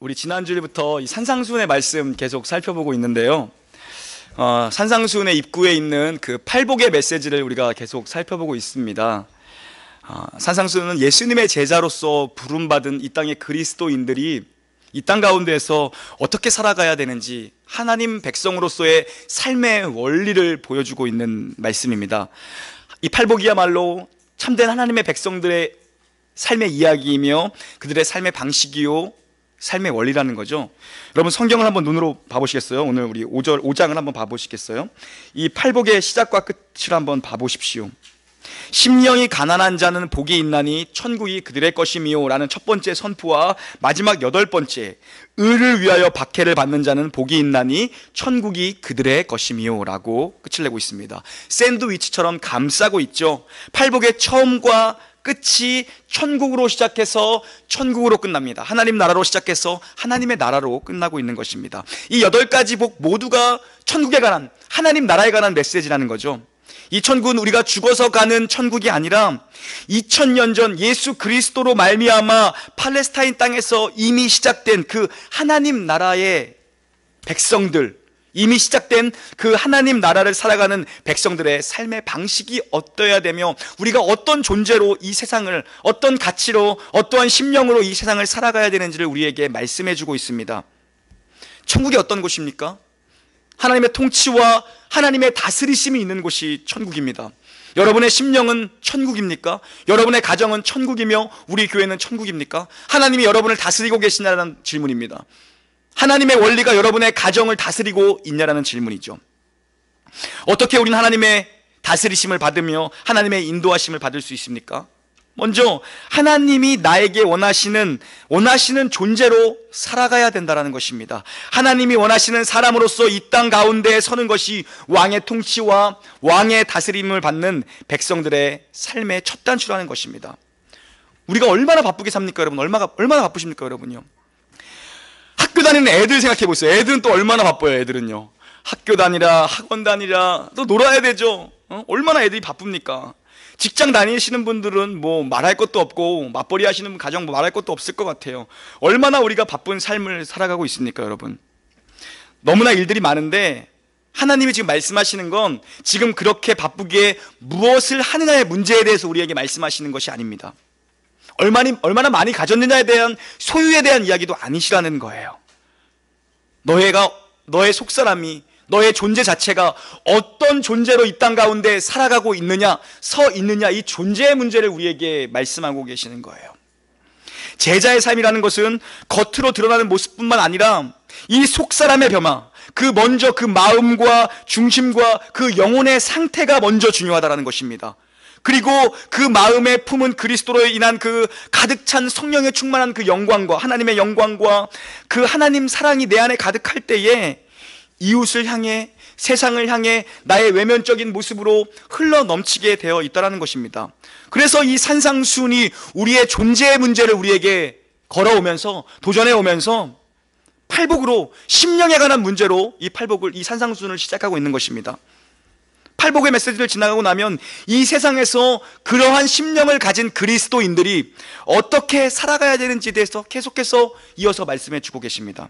우리 지난주부터 이 산상수훈의 말씀 계속 살펴보고 있는데요. 산상수훈의 입구에 있는 그 팔복의 메시지를 우리가 계속 살펴보고 있습니다. 산상수훈은 예수님의 제자로서 부름받은 이 땅의 그리스도인들이 이 땅 가운데에서 어떻게 살아가야 되는지 하나님 백성으로서의 삶의 원리를 보여주고 있는 말씀입니다. 이 팔복이야말로 참된 하나님의 백성들의 삶의 이야기이며 그들의 삶의 방식이요 삶의 원리라는 거죠. 여러분 성경을 한번 눈으로 봐보시겠어요? 오늘 우리 5장을 한번 봐보시겠어요? 이 팔복의 시작과 끝을 한번 봐보십시오. 심령이 가난한 자는 복이 있나니 천국이 그들의 것이미요 라는 첫 번째 선포와 마지막 8번째, 의를 위하여 박해를 받는 자는 복이 있나니 천국이 그들의 것이미요 라고 끝을 내고 있습니다. 샌드위치처럼 감싸고 있죠. 팔복의 처음과 끝이 천국으로 시작해서 천국으로 끝납니다. 하나님 나라로 시작해서 하나님의 나라로 끝나고 있는 것입니다. 이 8가지 복 모두가 천국에 관한, 하나님 나라에 관한 메시지라는 거죠. 이 천국은 우리가 죽어서 가는 천국이 아니라 2000년 전 예수 그리스도로 말미암아 팔레스타인 땅에서 이미 시작된 그 하나님 나라의 백성들, 이미 시작된 그 하나님 나라를 살아가는 백성들의 삶의 방식이 어떠해야 되며 우리가 어떤 존재로 이 세상을, 어떤 가치로, 어떠한 심령으로 이 세상을 살아가야 되는지를 우리에게 말씀해 주고 있습니다. 천국이 어떤 곳입니까? 하나님의 통치와 하나님의 다스리심이 있는 곳이 천국입니다. 여러분의 심령은 천국입니까? 여러분의 가정은 천국이며 우리 교회는 천국입니까? 하나님이 여러분을 다스리고 계시냐는 질문입니다. 하나님의 원리가 여러분의 가정을 다스리고 있냐라는 질문이죠. 어떻게 우리는 하나님의 다스리심을 받으며 하나님의 인도하심을 받을 수 있습니까? 먼저 하나님이 나에게 원하시는 존재로 살아가야 된다는 것입니다. 하나님이 원하시는 사람으로서 이 땅 가운데 서는 것이 왕의 통치와 왕의 다스림을 받는 백성들의 삶의 첫 단추라는 것입니다. 우리가 얼마나 바쁘게 삽니까 여러분? 얼마나 바쁘십니까 여러분요? 학교 다니는 애들 생각해 보세요. 애들은 또 얼마나 바빠요. 애들은요, 학교 다니라, 학원 다니라, 또 놀아야 되죠. 얼마나 애들이 바쁩니까? 직장 다니시는 분들은 뭐 말할 것도 없고, 맞벌이 하시는 가정 뭐 말할 것도 없을 것 같아요. 얼마나 우리가 바쁜 삶을 살아가고 있습니까 여러분? 너무나 일들이 많은데 하나님이 지금 말씀하시는 건 지금 그렇게 바쁘게 무엇을 하느냐의 문제에 대해서 우리에게 말씀하시는 것이 아닙니다. 얼마나 많이 가졌느냐에 대한, 소유에 대한 이야기도 아니시라는 거예요. 너의 속사람이, 너의 존재 자체가 어떤 존재로 이 땅 가운데 살아가고 있느냐, 서 있느냐, 이 존재의 문제를 우리에게 말씀하고 계시는 거예요. 제자의 삶이라는 것은 겉으로 드러나는 모습뿐만 아니라 이 속사람의 변화, 먼저 그 마음과 중심과 그 영혼의 상태가 먼저 중요하다는 것입니다. 그리고 그 마음에 품은 그리스도로 인한 그 가득 찬 성령에 충만한 그 영광과 하나님의 영광과 그 하나님 사랑이 내 안에 가득할 때에 이웃을 향해, 세상을 향해 나의 외면적인 모습으로 흘러 넘치게 되어 있다는 것입니다. 그래서 이 산상수훈이 우리의 존재의 문제를 우리에게 걸어오면서, 도전해오면서 팔복으로, 심령에 관한 문제로 이 산상수훈을 시작하고 있는 것입니다. 팔복의 메시지를 지나가고 나면 이 세상에서 그러한 심령을 가진 그리스도인들이 어떻게 살아가야 되는지에 대해서 계속해서 이어서 말씀해 주고 계십니다.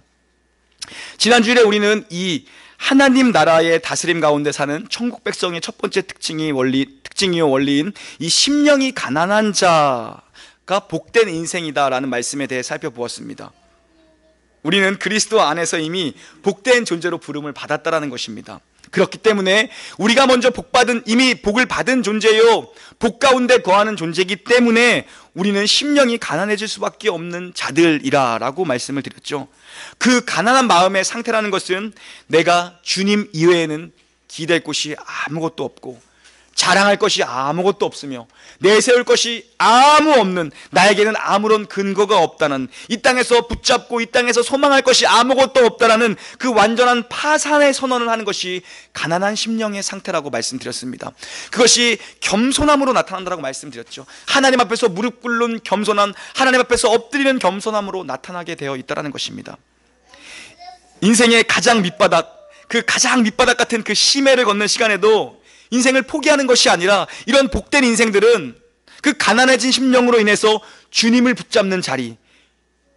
지난주에 우리는 이 하나님 나라의 다스림 가운데 사는 천국 백성의 첫 번째 특징이요 원리인 이 심령이 가난한 자가 복된 인생이다라는 말씀에 대해 살펴보았습니다. 우리는 그리스도 안에서 이미 복된 존재로 부름을 받았다라는 것입니다. 그렇기 때문에 우리가 먼저 이미 복을 받은 존재요, 복 가운데 거하는 존재이기 때문에 우리는 심령이 가난해질 수밖에 없는 자들이라 라고 말씀을 드렸죠. 그 가난한 마음의 상태라는 것은 내가 주님 이외에는 기댈 곳이 아무것도 없고 자랑할 것이 아무것도 없으며 내세울 것이 아무 없는, 나에게는 아무런 근거가 없다는, 이 땅에서 붙잡고 이 땅에서 소망할 것이 아무것도 없다라는 그 완전한 파산의 선언을 하는 것이 가난한 심령의 상태라고 말씀드렸습니다. 그것이 겸손함으로 나타난다고 말씀드렸죠. 하나님 앞에서 무릎 꿇는 겸손함, 하나님 앞에서 엎드리는 겸손함으로 나타나게 되어 있다는 것입니다. 인생의 가장 밑바닥, 가장 밑바닥 같은 그 심해를 걷는 시간에도 인생을 포기하는 것이 아니라, 이런 복된 인생들은 그 가난해진 심령으로 인해서 주님을 붙잡는 자리,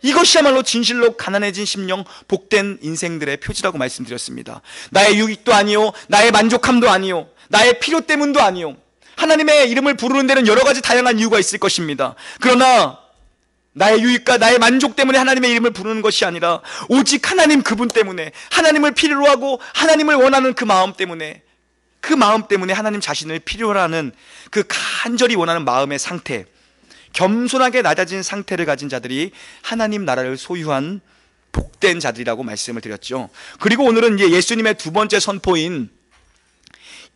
이것이야말로 진실로 가난해진 심령, 복된 인생들의 표지라고 말씀드렸습니다. 나의 유익도 아니요, 나의 만족함도 아니요, 나의 필요 때문도 아니요, 하나님의 이름을 부르는 데는 여러 가지 다양한 이유가 있을 것입니다. 그러나 나의 유익과 나의 만족 때문에 하나님의 이름을 부르는 것이 아니라 오직 하나님 그분 때문에, 하나님을 필요로 하고 하나님을 원하는 그 마음 때문에 하나님 자신을 필요로 하는 그 간절히 원하는 마음의 상태, 겸손하게 낮아진 상태를 가진 자들이 하나님 나라를 소유한 복된 자들이라고 말씀을 드렸죠. 그리고 오늘은 이제 예수님의 두 번째 선포인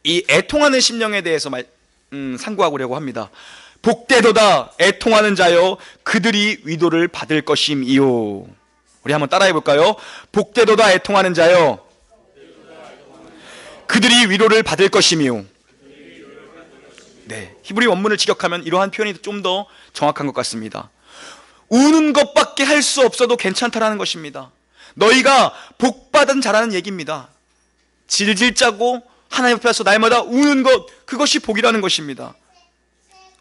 이 애통하는 심령에 대해서 상고하려고 합니다. 복되도다 애통하는 자여, 그들이 위로를 받을 것임이요. 우리 한번 따라해 볼까요? 복되도다 애통하는 자여, 그들이 위로를 받을 것임이요. 네, 히브리 원문을 직역하면 이러한 표현이 좀 더 정확한 것 같습니다. 우는 것밖에 할 수 없어도 괜찮다라는 것입니다. 너희가 복받은 자라는 얘기입니다. 질질 짜고 하나님 앞에 와서 날마다 우는 것, 그것이 복이라는 것입니다.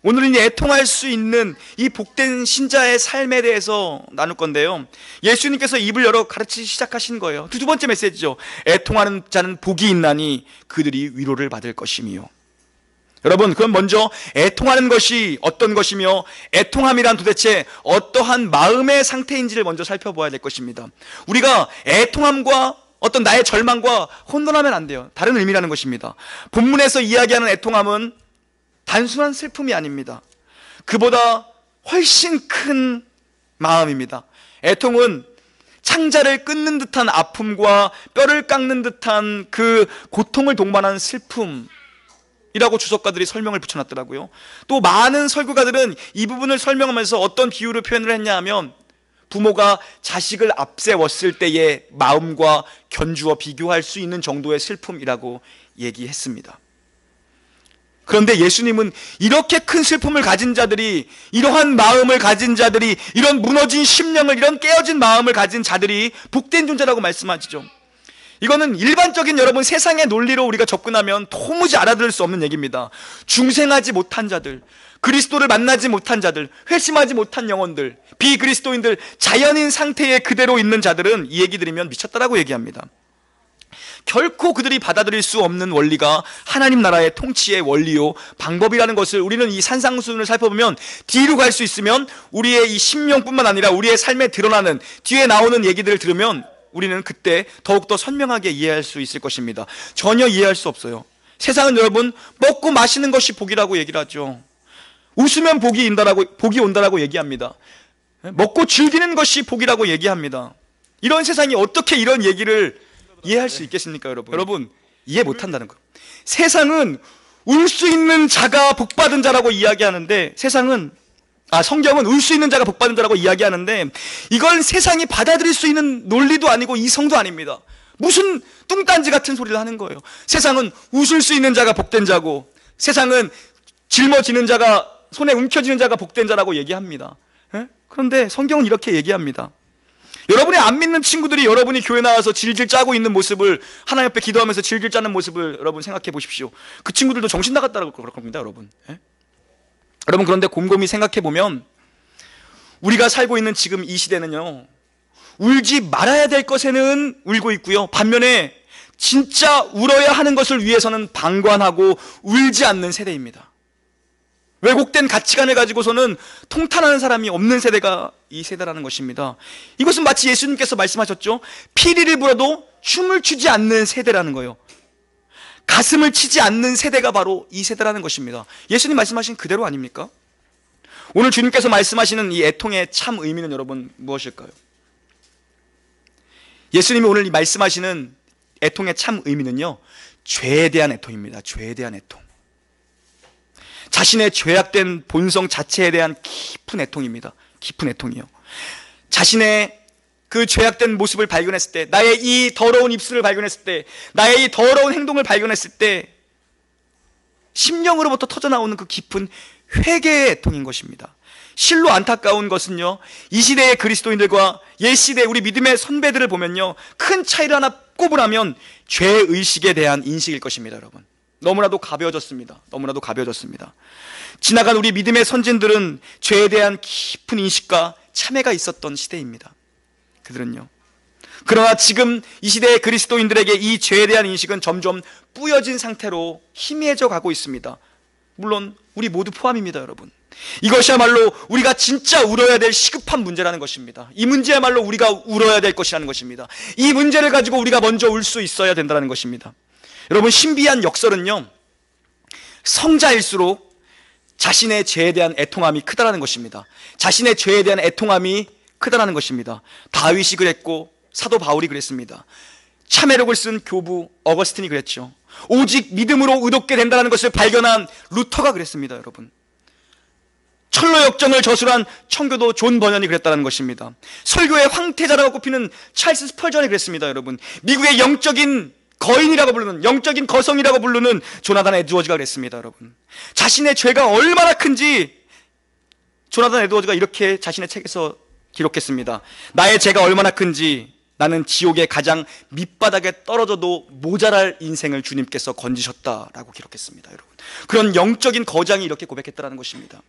오늘은 애통할 수 있는 이 복된 신자의 삶에 대해서 나눌 건데요, 예수님께서 입을 열어 가르치기 시작하신 거예요. 두 번째 메시지죠. 애통하는 자는 복이 있나니 그들이 위로를 받을 것이며. 여러분, 그럼 먼저 애통하는 것이 어떤 것이며 애통함이란 도대체 어떠한 마음의 상태인지를 먼저 살펴봐야 될 것입니다. 우리가 애통함과 어떤 나의 절망과 혼돈하면 안 돼요. 다른 의미라는 것입니다. 본문에서 이야기하는 애통함은 단순한 슬픔이 아닙니다. 그보다 훨씬 큰 마음입니다. 애통은 창자를 끊는 듯한 아픔과 뼈를 깎는 듯한 그 고통을 동반한 슬픔 이라고 주석가들이 설명을 붙여놨더라고요. 또 많은 설교가들은 이 부분을 설명하면서 어떤 비유를 표현을 했냐 하면, 부모가 자식을 앞세웠을 때의 마음과 견주어 비교할 수 있는 정도의 슬픔이라고 얘기했습니다. 그런데 예수님은 이렇게 큰 슬픔을 가진 자들이, 이러한 마음을 가진 자들이, 이런 무너진 심령을, 이런 깨어진 마음을 가진 자들이 복된 존재라고 말씀하시죠. 이거는 일반적인 여러분 세상의 논리로 우리가 접근하면 도무지 알아들을 수 없는 얘기입니다. 중생하지 못한 자들, 그리스도를 만나지 못한 자들, 회심하지 못한 영혼들, 비그리스도인들, 자연인 상태에 그대로 있는 자들은 이 얘기 들으면 미쳤다라고 얘기합니다. 결코 그들이 받아들일 수 없는 원리가 하나님 나라의 통치의 원리요 방법이라는 것을 우리는 이 산상수훈을 살펴보면, 뒤로 갈 수 있으면 우리의 이 심령뿐만 아니라 우리의 삶에 드러나는 뒤에 나오는 얘기들을 들으면 우리는 그때 더욱더 선명하게 이해할 수 있을 것입니다. 전혀 이해할 수 없어요. 세상은 여러분 먹고 마시는 것이 복이라고 얘기를 하죠. 웃으면 복이 온다라고 얘기합니다. 먹고 즐기는 것이 복이라고 얘기합니다. 이런 세상이 어떻게 이런 얘기를 이해할 수 있겠습니까, 여러분? 여러분, 이해 못한다는 거예요. 세상은 울 수 있는 자가 복받은 자라고 이야기하는데, 성경은 울 수 있는 자가 복받은 자라고 이야기하는데, 이걸 세상이 받아들일 수 있는 논리도 아니고 이성도 아닙니다. 무슨 뚱딴지 같은 소리를 하는 거예요. 세상은 웃을 수 있는 자가 복된 자고, 세상은 짊어지는 자가, 손에 움켜쥐는 자가 복된 자라고 얘기합니다. 그런데 성경은 이렇게 얘기합니다. 여러분이 안 믿는 친구들이 여러분이 교회 나와서 질질 짜고 있는 모습을, 하나님 앞에 기도하면서 질질 짜는 모습을 여러분 생각해 보십시오. 그 친구들도 정신 나갔다고 그럴 겁니다, 여러분. 여러분, 그런데 곰곰이 생각해보면 우리가 살고 있는 지금 이 시대는요, 울지 말아야 될 것에는 울고 있고요, 반면에 진짜 울어야 하는 것을 위해서는 방관하고 울지 않는 세대입니다. 왜곡된 가치관을 가지고서는 통탄하는 사람이 없는 세대가 이 세대라는 것입니다. 이것은 마치 예수님께서 말씀하셨죠. 피리를 불어도 춤을 추지 않는 세대라는 거예요. 가슴을 치지 않는 세대가 바로 이 세대라는 것입니다. 예수님 말씀하신 그대로 아닙니까? 오늘 주님께서 말씀하시는 이 애통의 참 의미는 여러분 무엇일까요? 예수님이 오늘 말씀하시는 애통의 참 의미는요, 죄에 대한 애통입니다. 죄에 대한 애통. 자신의 죄악된 본성 자체에 대한 깊은 애통입니다. 깊은 애통이요. 자신의 그 죄악된 모습을 발견했을 때, 나의 이 더러운 입술을 발견했을 때, 나의 이 더러운 행동을 발견했을 때 심령으로부터 터져나오는 그 깊은 회개의 애통인 것입니다. 실로 안타까운 것은요, 이 시대의 그리스도인들과 옛 시대 우리 믿음의 선배들을 보면요, 큰 차이를 하나 꼽으라면 죄의식에 대한 인식일 것입니다. 여러분, 너무나도 가벼워졌습니다. 지나간 우리 믿음의 선진들은 죄에 대한 깊은 인식과 참회가 있었던 시대입니다. 그들은요. 그러나 지금 이 시대의 그리스도인들에게 이 죄에 대한 인식은 점점 뿌여진 상태로 희미해져 가고 있습니다. 물론 우리 모두 포함입니다, 여러분. 이것이야말로 우리가 진짜 울어야 될 시급한 문제라는 것입니다. 이 문제야말로 우리가 울어야 될 것이라는 것입니다. 이 문제를 가지고 우리가 먼저 울 수 있어야 된다는 것입니다. 여러분, 신비한 역설은요, 성자일수록 자신의 죄에 대한 애통함이 크다라는 것입니다. 자신의 죄에 대한 애통함이 크다라는 것입니다. 다윗이 그랬고 사도 바울이 그랬습니다. 참회록을 쓴 교부 어거스틴이 그랬죠. 오직 믿음으로 의롭게 된다는 것을 발견한 루터가 그랬습니다, 여러분. 철로 역정을 저술한 청교도 존 버년이 그랬다는 것입니다. 설교의 황태자라고 꼽히는 찰스 스펄전이 그랬습니다, 여러분. 미국의 영적인 거인이라고 부르는, 영적인 거성이라고 부르는 조나단 에드워즈가 그랬습니다, 여러분. 자신의 죄가 얼마나 큰지 조나단 에드워즈가 이렇게 자신의 책에서 기록했습니다. 나의 죄가 얼마나 큰지 나는 지옥의 가장 밑바닥에 떨어져도 모자랄 인생을 주님께서 건지셨다라고 기록했습니다, 여러분. 그런 영적인 거장이 이렇게 고백했다는 것입니다.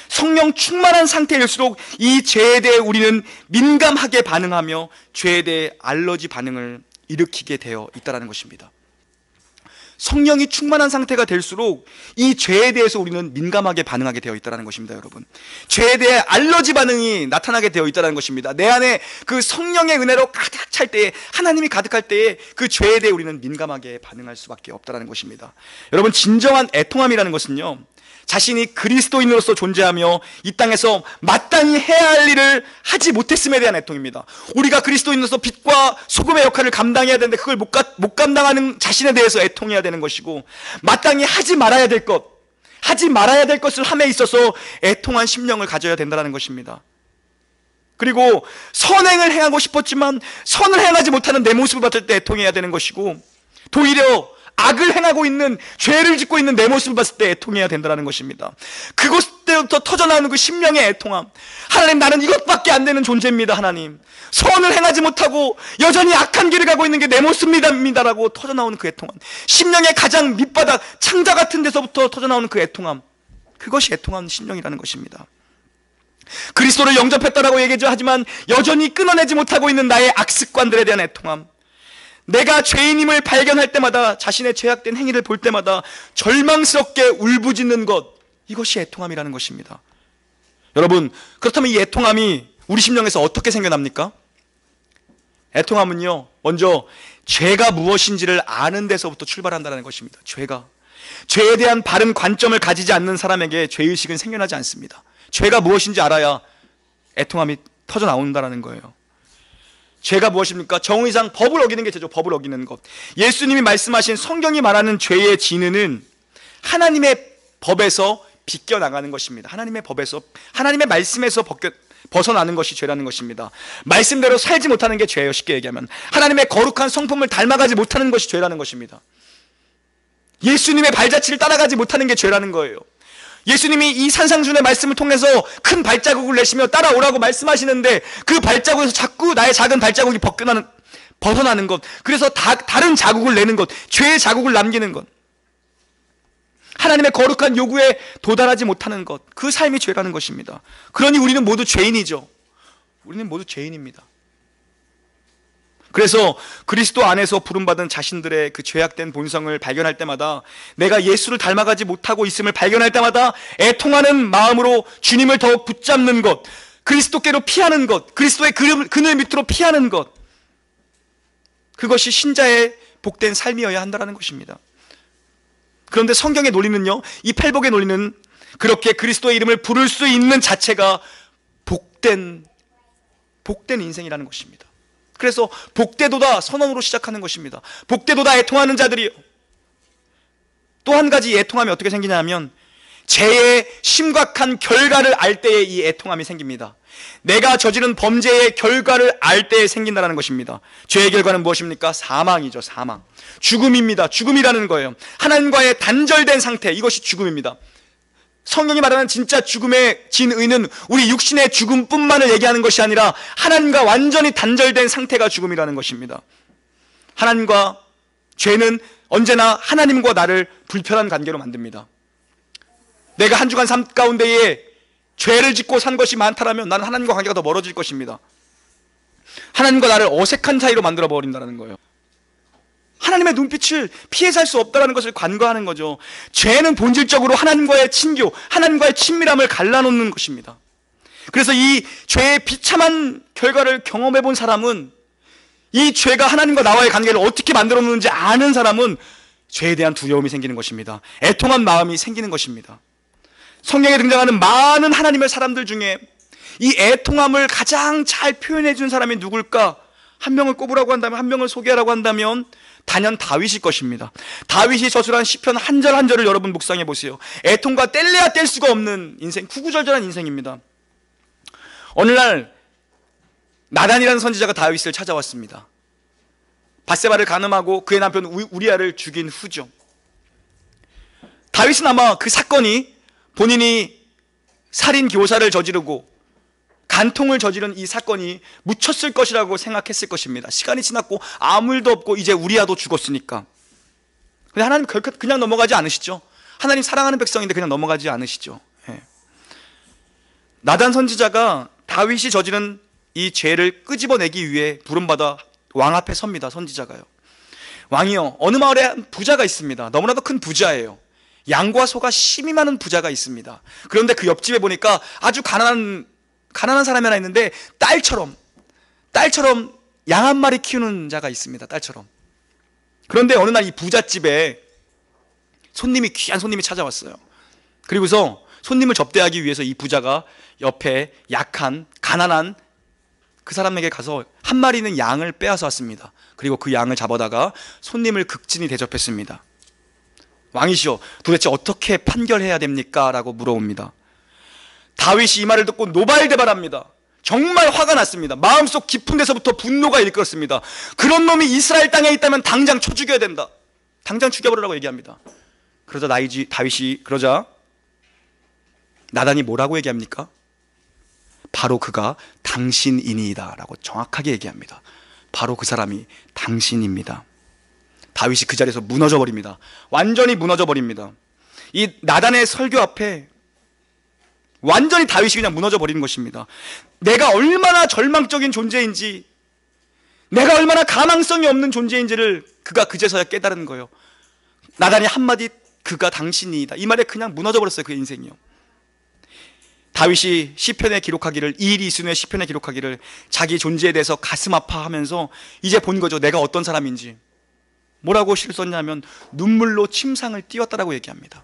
성령 충만한 상태일수록 이 죄에 대해 우리는 민감하게 반응하며 죄에 대해 알러지 반응을 일으키게 되어 있다는 것입니다. 성령이 충만한 상태가 될수록 이 죄에 대해서 우리는 민감하게 반응하게 되어 있다는 것입니다, 여러분. 죄에 대해 알러지 반응이 나타나게 되어 있다는 것입니다. 내 안에 그 성령의 은혜로 가득 찰 때에, 하나님이 가득할 때에 그 죄에 대해 우리는 민감하게 반응할 수밖에 없다는 것입니다. 여러분, 진정한 애통함이라는 것은요, 자신이 그리스도인으로서 존재하며 이 땅에서 마땅히 해야 할 일을 하지 못했음에 대한 애통입니다. 우리가 그리스도인으로서 빛과 소금의 역할을 감당해야 되는데 그걸 못 감당하는 자신에 대해서 애통해야 되는 것이고, 마땅히 하지 말아야 될 것을 함에 있어서 애통한 심령을 가져야 된다는 것입니다. 그리고 선행을 행하고 싶었지만 선을 행하지 못하는 내 모습을 봤을 때 애통해야 되는 것이고, 도리어 악을 행하고 있는, 죄를 짓고 있는 내 모습을 봤을 때 애통해야 된다는 것입니다. 그것부터 터져나오는 그 심령의 애통함. 하나님, 나는 이것밖에 안 되는 존재입니다, 하나님. 선을 행하지 못하고 여전히 악한 길을 가고 있는 게 내 모습입니다라고 터져나오는 그 애통함. 심령의 가장 밑바닥, 창자 같은 데서부터 터져나오는 그 애통함. 그것이 애통한 심령이라는 것입니다. 그리스도를 영접했다라고 얘기하지만 여전히 끊어내지 못하고 있는 나의 악습관들에 대한 애통함. 내가 죄인임을 발견할 때마다, 자신의 죄악된 행위를 볼 때마다 절망스럽게 울부짖는 것, 이것이 애통함이라는 것입니다. 여러분, 그렇다면 이 애통함이 우리 심령에서 어떻게 생겨납니까? 애통함은요, 먼저 죄가 무엇인지를 아는 데서부터 출발한다는 것입니다. 죄에 대한 바른 관점을 가지지 않는 사람에게 죄의식은 생겨나지 않습니다. 죄가 무엇인지 알아야 애통함이 터져 나온다는 거예요. 죄가 무엇입니까? 정의상 법을 어기는 게 죄죠. 법을 어기는 것. 예수님이 말씀하신, 성경이 말하는 죄의 진위는 하나님의 법에서 비껴나가는 것입니다. 하나님의 법에서, 하나님의 말씀에서 벗어나는 것이 죄라는 것입니다. 말씀대로 살지 못하는 게 죄예요, 쉽게 얘기하면. 하나님의 거룩한 성품을 닮아가지 못하는 것이 죄라는 것입니다. 예수님의 발자취를 따라가지 못하는 게 죄라는 거예요. 예수님이 이 산상순의 말씀을 통해서 큰 발자국을 내시며 따라오라고 말씀하시는데, 그 발자국에서 자꾸 나의 작은 발자국이 벗어나는 것, 그래서 다른 자국을 내는 것, 죄의 자국을 남기는 것, 하나님의 거룩한 요구에 도달하지 못하는 것, 그 삶이 죄라는 것입니다. 그러니 우리는 모두 죄인이죠. 우리는 모두 죄인입니다. 그래서 그리스도 안에서 부름받은 자신들의 그 죄악된 본성을 발견할 때마다, 내가 예수를 닮아가지 못하고 있음을 발견할 때마다 애통하는 마음으로 주님을 더욱 붙잡는 것, 그리스도께로 피하는 것, 그리스도의 그늘 밑으로 피하는 것, 그것이 신자의 복된 삶이어야 한다는 것입니다. 그런데 성경의 논리는요, 이 팔복의 논리는 그렇게 그리스도의 이름을 부를 수 있는 자체가 복된 인생이라는 것입니다. 그래서 복되도다 선언으로 시작하는 것입니다. 복되도다 애통하는 자들이요. 또 한 가지 애통함이 어떻게 생기냐면, 죄의 심각한 결과를 알 때에 이 애통함이 생깁니다. 내가 저지른 범죄의 결과를 알 때에 생긴다는 것입니다. 죄의 결과는 무엇입니까? 사망이죠. 사망. 죽음입니다. 죽음이라는 거예요. 하나님과의 단절된 상태, 이것이 죽음입니다. 성경이 말하는 진짜 죽음의 진의는 우리 육신의 죽음뿐만을 얘기하는 것이 아니라 하나님과 완전히 단절된 상태가 죽음이라는 것입니다. 하나님과 죄는 언제나 하나님과 나를 불편한 관계로 만듭니다. 내가 한 주간 삶 가운데에 죄를 짓고 산 것이 많다라면 나는 하나님과 관계가 더 멀어질 것입니다. 하나님과 나를 어색한 사이로 만들어 버린다는 거예요. 하나님의 눈빛을 피해 살 수 없다는 것을 간과하는 거죠. 죄는 본질적으로 하나님과의 친교, 하나님과의 친밀함을 갈라놓는 것입니다. 그래서 이 죄의 비참한 결과를 경험해 본 사람은, 이 죄가 하나님과 나와의 관계를 어떻게 만들어 놓는지 아는 사람은 죄에 대한 두려움이 생기는 것입니다. 애통한 마음이 생기는 것입니다. 성경에 등장하는 많은 하나님의 사람들 중에 이 애통함을 가장 잘 표현해 준 사람이 누굴까? 한 명을 꼽으라고 한다면, 한 명을 소개하라고 한다면 단연 다윗일 것입니다. 다윗이 저술한 시편 한 절 한 절을 여러분 묵상해 보세요. 애통과 뗄래야 뗄 수가 없는 인생, 구구절절한 인생입니다. 어느 날 나단이라는 선지자가 다윗을 찾아왔습니다. 밧세바를 간음하고 그의 남편 우리아를 죽인 후죠. 다윗은 아마 그 사건이 본인이 살인 교사를 저지르고 간통을 저지른 이 사건이 묻혔을 것이라고 생각했을 것입니다. 시간이 지났고 아무 일도 없고 이제 우리아도 죽었으니까. 근데 하나님 결코 그냥 넘어가지 않으시죠. 하나님 사랑하는 백성인데 그냥 넘어가지 않으시죠. 예. 나단 선지자가 다윗이 저지른 이 죄를 끄집어내기 위해 부름받아 왕 앞에 섭니다. 선지자가요. 왕이요, 어느 마을에 한 부자가 있습니다. 너무나도 큰 부자예요. 양과 소가 심이 많은 부자가 있습니다. 그런데 그 옆집에 보니까 아주 가난한 사람이 하나 있는데 딸처럼 양 한 마리 키우는 자가 있습니다. 딸처럼. 그런데 어느 날 이 부잣집에 귀한 손님이 찾아왔어요. 그리고서 손님을 접대하기 위해서 이 부자가 옆에 약한 가난한 그 사람에게 가서 한 마리는 양을 빼앗아 왔습니다. 그리고 그 양을 잡아다가 손님을 극진히 대접했습니다. 왕이시여, 도대체 어떻게 판결해야 됩니까? 라고 물어옵니다. 다윗이 이 말을 듣고 노발대발합니다. 정말 화가 났습니다. 마음속 깊은 데서부터 분노가 일끓었습니다. 그런 놈이 이스라엘 땅에 있다면 당장 쳐 죽여야 된다. 당장 죽여버리라고 얘기합니다. 그러자 그러자 나단이 뭐라고 얘기합니까? 바로 그가 당신이니이다 라고 정확하게 얘기합니다. 바로 그 사람이 당신입니다. 다윗이 그 자리에서 무너져 버립니다. 완전히 무너져 버립니다. 이 나단의 설교 앞에 완전히 다윗이 그냥 무너져 버리는 것입니다. 내가 얼마나 절망적인 존재인지, 내가 얼마나 가망성이 없는 존재인지를 그가 그제서야 깨달은 거예요. 나단이 한마디 그가 당신이다, 이 말에 그냥 무너져 버렸어요. 그 인생이요. 다윗이 시편에 기록하기를, 이리순의 시편에 기록하기를 자기 존재에 대해서 가슴 아파하면서 이제 본 거죠. 내가 어떤 사람인지. 뭐라고 시를 썼냐면 눈물로 침상을 띄웠다라고 얘기합니다.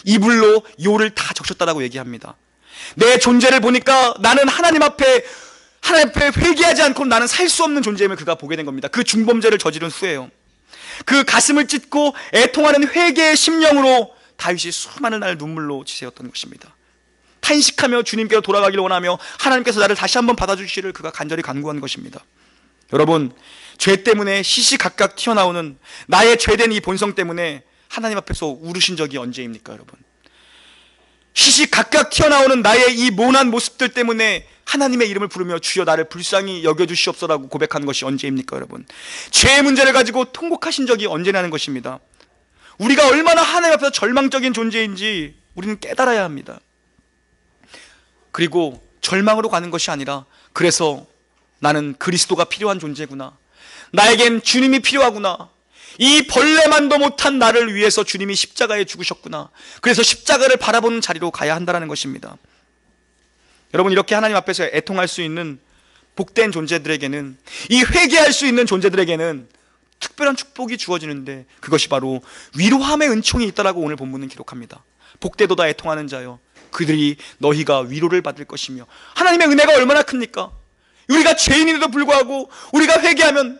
이불로 요를 다 적셨다라고 얘기합니다. 내 존재를 보니까 나는 하나님 앞에 회개하지 않고 나는 살 수 없는 존재임을 그가 보게 된 겁니다. 그 중범죄를 저지른 후에요. 그 가슴을 찢고 애통하는 회개의 심령으로 다윗이 수많은 날 눈물로 지새웠던 것입니다. 탄식하며 주님께로 돌아가기를 원하며 하나님께서 나를 다시 한번 받아주시기를 그가 간절히 간구한 것입니다. 여러분, 죄 때문에 시시각각 튀어나오는 나의 죄된 이 본성 때문에 하나님 앞에서 울으신 적이 언제입니까? 여러분, 시시각각 튀어나오는 나의 이 모난 모습들 때문에 하나님의 이름을 부르며 주여 나를 불쌍히 여겨주시옵소서라고 고백한 것이 언제입니까? 여러분, 죄의 문제를 가지고 통곡하신 적이 언제냐는 것입니다. 우리가 얼마나 하나님 앞에서 절망적인 존재인지 우리는 깨달아야 합니다. 그리고 절망으로 가는 것이 아니라, 그래서 나는 그리스도가 필요한 존재구나, 나에겐 주님이 필요하구나, 이 벌레만도 못한 나를 위해서 주님이 십자가에 죽으셨구나, 그래서 십자가를 바라보는 자리로 가야 한다는 것입니다. 여러분, 이렇게 하나님 앞에서 애통할 수 있는 복된 존재들에게는, 이 회개할 수 있는 존재들에게는 특별한 축복이 주어지는데, 그것이 바로 위로함의 은총이 있다라고 오늘 본문은 기록합니다. 복되도다 애통하는 자여, 그들이 너희가 위로를 받을 것이며. 하나님의 은혜가 얼마나 큽니까? 우리가 죄인인데도 불구하고 우리가 회개하면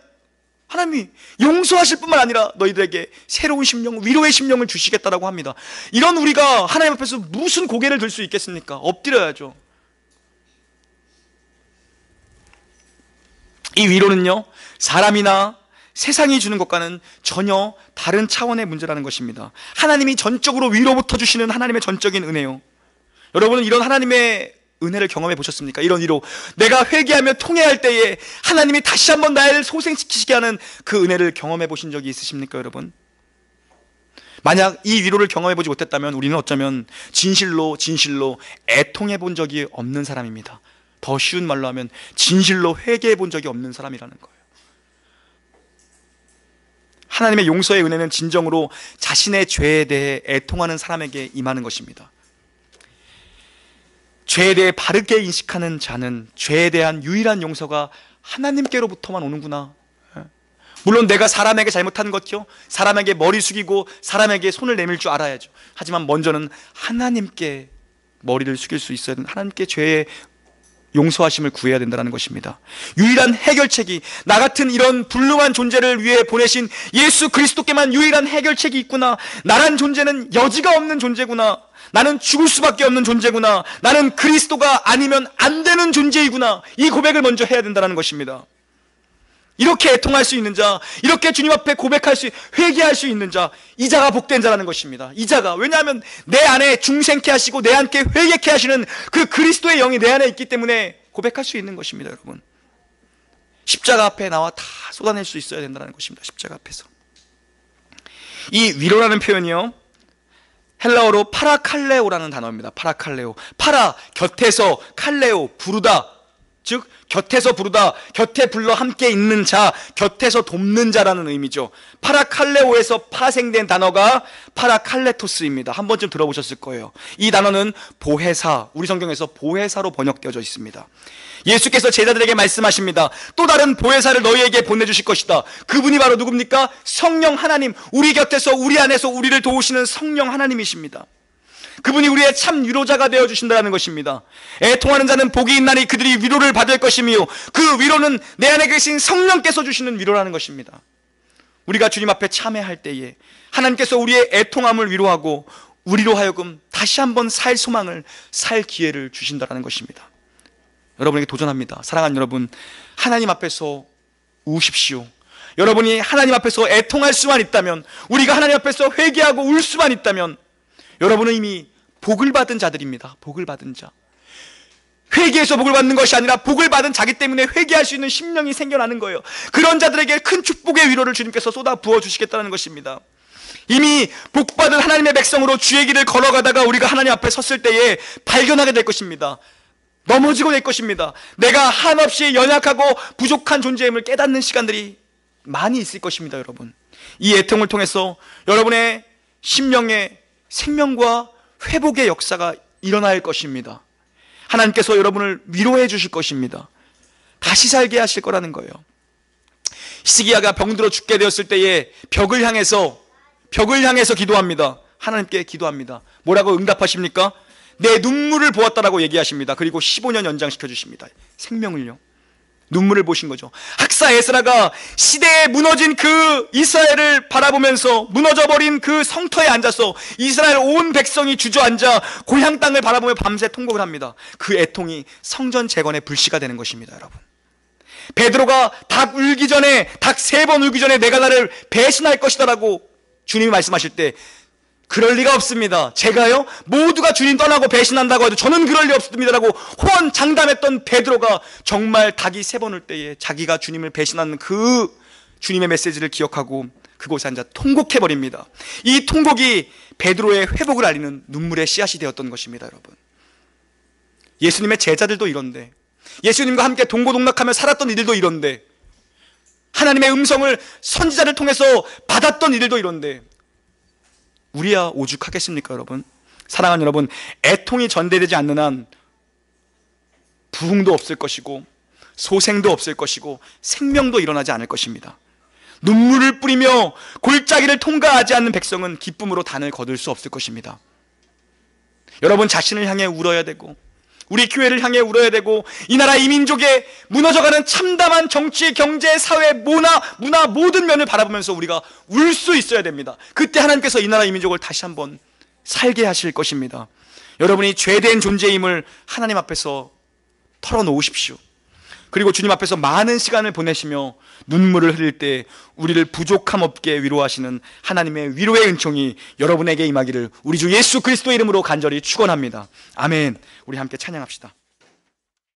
하나님이 용서하실 뿐만 아니라 너희들에게 새로운 심령, 위로의 심령을 주시겠다라고 합니다. 이런 우리가 하나님 앞에서 무슨 고개를 들 수 있겠습니까? 엎드려야죠. 이 위로는요, 사람이나 세상이 주는 것과는 전혀 다른 차원의 문제라는 것입니다. 하나님이 전적으로 위로부터 주시는 하나님의 전적인 은혜요. 여러분은 이런 하나님의 은혜를 경험해 보셨습니까? 이런 위로, 내가 회개하며 통회할 때에 하나님이 다시 한번 나를 소생시키게 하는 그 은혜를 경험해 보신 적이 있으십니까? 여러분, 만약 이 위로를 경험해 보지 못했다면 우리는 어쩌면 진실로 애통해 본 적이 없는 사람입니다. 더 쉬운 말로 하면 진실로 회개해 본 적이 없는 사람이라는 거예요. 하나님의 용서의 은혜는 진정으로 자신의 죄에 대해 애통하는 사람에게 임하는 것입니다. 죄에 대해 바르게 인식하는 자는 죄에 대한 유일한 용서가 하나님께로부터만 오는구나. 물론 내가 사람에게 잘못한 것이요, 사람에게 머리 숙이고 사람에게 손을 내밀 줄 알아야죠. 하지만 먼저는 하나님께 머리를 숙일 수 있어야 되는, 하나님께 죄의 용서하심을 구해야 된다는 것입니다. 유일한 해결책이, 나 같은 이런 불능한 존재를 위해 보내신 예수 그리스도께만 유일한 해결책이 있구나. 나란 존재는 여지가 없는 존재구나. 나는 죽을 수밖에 없는 존재구나. 나는 그리스도가 아니면 안 되는 존재이구나. 이 고백을 먼저 해야 된다는 것입니다. 이렇게 애통할 수 있는 자, 이렇게 주님 앞에 고백할 수, 회개할 수 있는 자, 이 자가 복된 자라는 것입니다. 이 자가, 왜냐하면 내 안에 중생케 하시고 내 안에 회개케 하시는 그 그리스도의 영이 내 안에 있기 때문에 고백할 수 있는 것입니다. 여러분, 십자가 앞에 나와 다 쏟아낼 수 있어야 된다는 것입니다. 십자가 앞에서. 이 위로라는 표현이요, 헬라어로 파라칼레오라는 단어입니다. 파라칼레오. 파라, 곁에서, 칼레오, 부르다. 즉 곁에서 부르다, 곁에 불러 함께 있는 자, 곁에서 돕는 자라는 의미죠. 파라칼레오에서 파생된 단어가 파라칼레토스입니다. 한 번쯤 들어보셨을 거예요. 이 단어는 보혜사, 우리 성경에서 보혜사로 번역되어져 있습니다. 예수께서 제자들에게 말씀하십니다. 또 다른 보혜사를 너희에게 보내주실 것이다. 그분이 바로 누굽니까? 성령 하나님, 우리 곁에서 우리 안에서 우리를 도우시는 성령 하나님이십니다. 그분이 우리의 참 위로자가 되어주신다는 것입니다. 애통하는 자는 복이 있나니 그들이 위로를 받을 것이며, 그 위로는 내 안에 계신 성령께서 주시는 위로라는 것입니다. 우리가 주님 앞에 참회할 때에 하나님께서 우리의 애통함을 위로하고 우리로 하여금 다시 한번 살 소망을, 살 기회를 주신다는 것입니다. 여러분에게 도전합니다. 사랑하는 여러분, 하나님 앞에서 우십시오. 여러분이 하나님 앞에서 애통할 수만 있다면, 우리가 하나님 앞에서 회개하고 울 수만 있다면, 여러분은 이미 복을 받은 자들입니다. 복을 받은 자. 회개해서 복을 받는 것이 아니라 복을 받은 자기 때문에 회개할 수 있는 심령이 생겨나는 거예요. 그런 자들에게 큰 축복의 위로를 주님께서 쏟아 부어주시겠다는 것입니다. 이미 복받은 하나님의 백성으로 주의 길을 걸어가다가 우리가 하나님 앞에 섰을 때에 발견하게 될 것입니다. 넘어지고 될 것입니다. 내가 한없이 연약하고 부족한 존재임을 깨닫는 시간들이 많이 있을 것입니다. 여러분, 이 애통을 통해서 여러분의 심령의 생명과 회복의 역사가 일어날 것입니다. 하나님께서 여러분을 위로해 주실 것입니다. 다시 살게 하실 거라는 거예요. 히스기야가 병들어 죽게 되었을 때에 벽을 향해서 기도합니다. 하나님께 기도합니다. 뭐라고 응답하십니까? 내 눈물을 보았다라고 얘기하십니다. 그리고 15년 연장시켜 주십니다. 생명을요. 눈물을 보신 거죠. 학사 에스라가 시대에 무너진 그 이스라엘을 바라보면서 무너져버린 그 성터에 앉아서 이스라엘 온 백성이 주저앉아 고향 땅을 바라보며 밤새 통곡을 합니다. 그 애통이 성전 재건의 불씨가 되는 것입니다. 여러분, 베드로가 닭 3번 울기 전에 내가 나를 배신할 것이다 라고 주님이 말씀하실 때, 그럴 리가 없습니다. 제가요? 모두가 주님 떠나고 배신한다고 해도 저는 그럴 리 없습니다 라고 호언장담했던 베드로가 정말 닭이 3번 울 때에 자기가 주님을 배신하는 그 주님의 메시지를 기억하고 그곳에 앉아 통곡해버립니다. 이 통곡이 베드로의 회복을 알리는 눈물의 씨앗이 되었던 것입니다. 여러분, 예수님의 제자들도 이런데, 예수님과 함께 동고동락하며 살았던 이들도 이런데, 하나님의 음성을 선지자를 통해서 받았던 이들도 이런데, 우리야 오죽하겠습니까? 여러분, 사랑하는 여러분, 애통이 전대되지 않는 한 부흥도 없을 것이고 소생도 없을 것이고 생명도 일어나지 않을 것입니다. 눈물을 뿌리며 골짜기를 통과하지 않는 백성은 기쁨으로 단을 거둘 수 없을 것입니다. 여러분 자신을 향해 울어야 되고, 우리 교회를 향해 울어야 되고, 이 나라 이 민족의 무너져가는 참담한 정치, 경제, 사회, 문화 모든 면을 바라보면서 우리가 울 수 있어야 됩니다. 그때 하나님께서 이 나라 이 민족을 다시 한번 살게 하실 것입니다. 여러분이 죄된 존재임을 하나님 앞에서 털어놓으십시오. 그리고 주님 앞에서 많은 시간을 보내시며 눈물을 흘릴 때 우리를 부족함 없게 위로하시는 하나님의 위로의 은총이 여러분에게 임하기를 우리 주 예수 그리스도의 이름으로 간절히 축원합니다. 아멘. 우리 함께 찬양합시다.